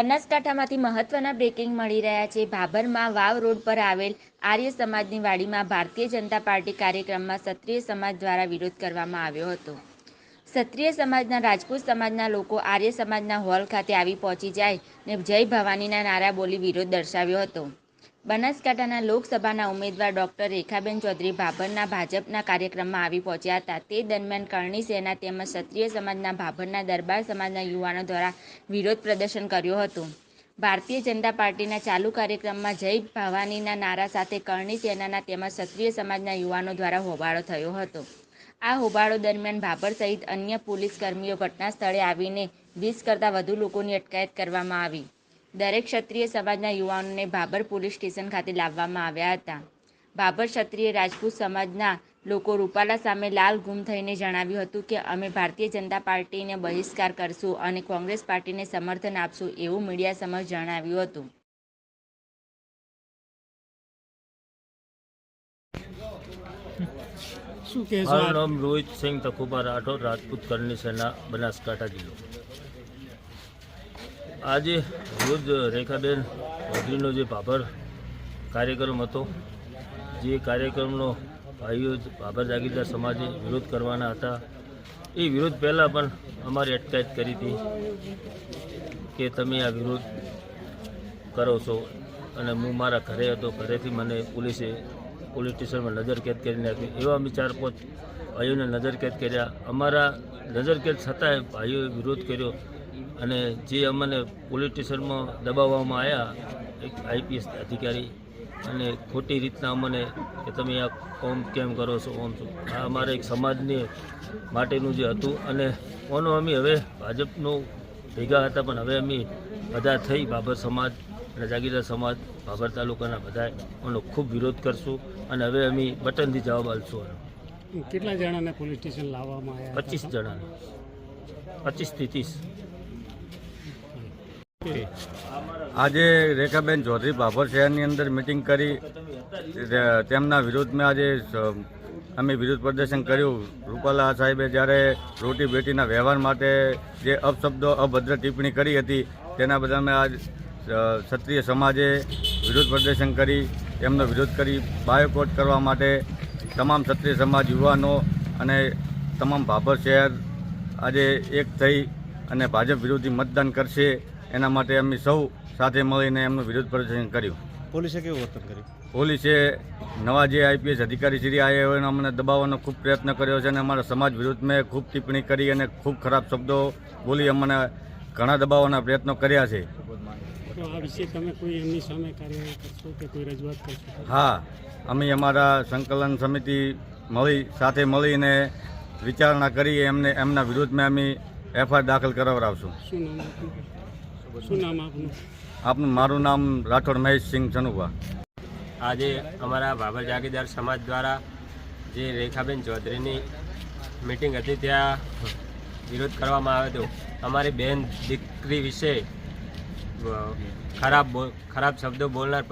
બનાસકાંઠામાંથી મહત્વના બ્રેકિંગ મળી રહ્યા છે। ભાભરમાં વાવ રોડ પર આવેલ આર્ય સમાજની વાડીમાં ભારતીય જનતા પાર્ટી કાર્યક્રમમાં ક્ષત્રિય સમાજ દ્વારા વિરોધ કરવામાં આવ્યો હતો। ક્ષત્રિય સમાજના રાજપૂત સમાજના લોકો આર્ય સમાજના હોલ ખાતે આવી પહોંચી જાય ને જય ભવાનીના નારા બોલી વિરોધ દર્શાવ્યો હતો। બનાસકાંઠાના લોકસભાના ઉમેદવાર ડોક્ટર રેખાબેન ચૌધરી ભાભરના ભાજપના કાર્યક્રમમાં આવી પહોંચ્યા હતા। તે દરમિયાન કરણી સેના તેમજ ક્ષત્રિય સમાજના ભાભરના દરબાર સમાજના યુવાનો દ્વારા વિરોધ પ્રદર્શન કર્યું હતું। ભારતીય જનતા પાર્ટીના ચાલુ કાર્યક્રમમાં જય ભવાનીના નારા સાથે કરણી સેનાના તેમજ ક્ષત્રિય સમાજના યુવાનો દ્વારા હોબાળો થયો હતો। આ હોબાળો દરમિયાન ભાભર સહિત અન્ય પોલીસ કર્મીઓ ઘટના સ્થળે આવીને 20 કરતાં વધુ લોકોની અટકાયત કરવામાં આવી। દરેક ક્ષત્રિય સમાજના યુવાનોને ભાભર પોલીસ સ્ટેશન ખાતે લાવવામાં આવ્યા હતા। ભાભર ક્ષત્રિય રાજપૂત સમાજના લોકો રૂપાલા સામે લાલ ગુમ થઈને જણાવ્યું હતું કે અમે ભારતીય જનતા પાર્ટીને બહિષ્કાર કરશું અને કોંગ્રેસ પાર્ટીને સમર્થન આપશું એવું મીડિયા સમક્ષ જણાવ્યું હતું। મારું નામ રોહિત સિંહ તખુબા રાઠોડ, રાજપૂત કરણી સેના, બનાસકાંઠા જિલ્લો। આજે રોજ રેખાબેન ચૌધરીનો જે ભાભર કાર્યક્રમ હતો, જે કાર્યક્રમનો ભાઈઓ ભાભર જાગીરદાર સમાજે વિરોધ કરવાના હતા, એ વિરોધ પહેલાં પણ અમારી અટકાયત કરી હતી કે તમે આ વિરોધ કરો છો, અને હું મારા ઘરે હતો, ઘરેથી મને પોલીસ સ્ટેશનમાં નજરકેદ કરી નાખી। એવા અમે 4-5 ભાઈઓને નજરકેદ કર્યા। અમારા નજરકેદ છતાંય ભાઈઓએ વિરોધ કર્યો અને જે અમને પોલીસ સ્ટેશનમાં દબાવવામાં આવ્યા એક IPS અધિકારી, અને ખોટી રીતના અમને કે તમે આ કોમ કેમ કરો છો, ઓમ છો। આ અમારા એક સમાજને માટેનું જે હતું, અને ઓનો અમે હવે ભાજપનો ભેગા હતા, પણ હવે અમે બધા થઈ ભાભર સમાજ અને જાગીરદાર સમાજ ભાભર તાલુકાના બધા એનો ખૂબ વિરોધ કરશું, અને હવે અમે બટનથી જવાબ આપશું। કેટલા જણાને પોલીસ સ્ટેશન લાવવામાં આવ્યા? 25 જણાને, 25 થી 30। આજે રેખાબેન ચૌધરી ભાભર શહેરની અંદર મિટિંગ કરી તેમના વિરોધમાં આજે અમે વિરોધ પ્રદર્શન કર્યું। રૂપાલા સાહેબે જ્યારે રોટી બેટીના વ્યવહાર માટે જે અપશબ્દો અભદ્ર ટિપ્પણી કરી હતી, તેના બદલે આજ ક્ષત્રિય સમાજે વિરોધ પ્રદર્શન કરી તેમનો વિરોધ કરી બાયકોટ કરવા માટે તમામ ક્ષત્રિય સમાજ યુવાનો અને તમામ ભાભર શહેર આજે એક થઈ અને ભાજપ વિરોધી મતદાન કરશે, એના માટે અમે સૌ સાથે મળીને એમનું વિરોધ પ્રદર્શન કર્યું। પોલીસે કેવું વર્તન કર્યું? પોલીસે નવા જે IPS અધિકારી શ્રી આવ્યા હોય અમને દબાવવાનો ખૂબ પ્રયત્ન કર્યો છે, અને અમારા સમાજ વિરુદ્ધમાં ખૂબ ટિપ્પણી કરી અને ખૂબ ખરાબ શબ્દો બોલી અમને ઘણા દબાવવાના પ્રયત્નો કર્યા છે। તો આ વિશે તમે કોઈ એમની સામે કાર્યવાહી કરશો કે કોઈ રજૂઆત કરશો? હા, અમે અમારા સંકલન સમિતિ સાથે મળીને વિચારણા કરી એમના વિરુદ્ધમાં અમે FIR દાખલ કરાવડાવશું। શું નામ આપનું? આપનું? મારું નામ રાઠોડ મહેશસિંહ ચનુભા। આજે અમારા ભાભર જાગીરદાર સમાજ દ્વારા જે રેખાબેન ચૌધરીની મિટિંગ હતી ત્યાં વિરોધ કરવામાં આવ્યો હતો। અમારી બહેન દીકરી વિશે ખરાબ શબ્દો બોલનાર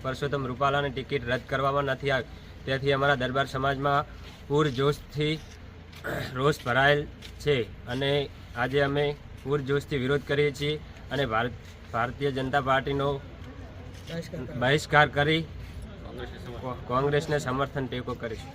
પરસોત્તમ રૂપાલાની ટિકિટ રદ કરવામાં નથી આવી, તેથી અમારા દરબાર સમાજમાં પૂરજોશથી રોષ ભરાયેલ છે, અને આજે અમે પૂરજોશથી વિરોધ કરીએ છીએ અને ભારતીય જનતા પાર્ટીનો બહિષ્કાર કરી કોંગ્રેસને સમર્થન ટેકો કરીશું।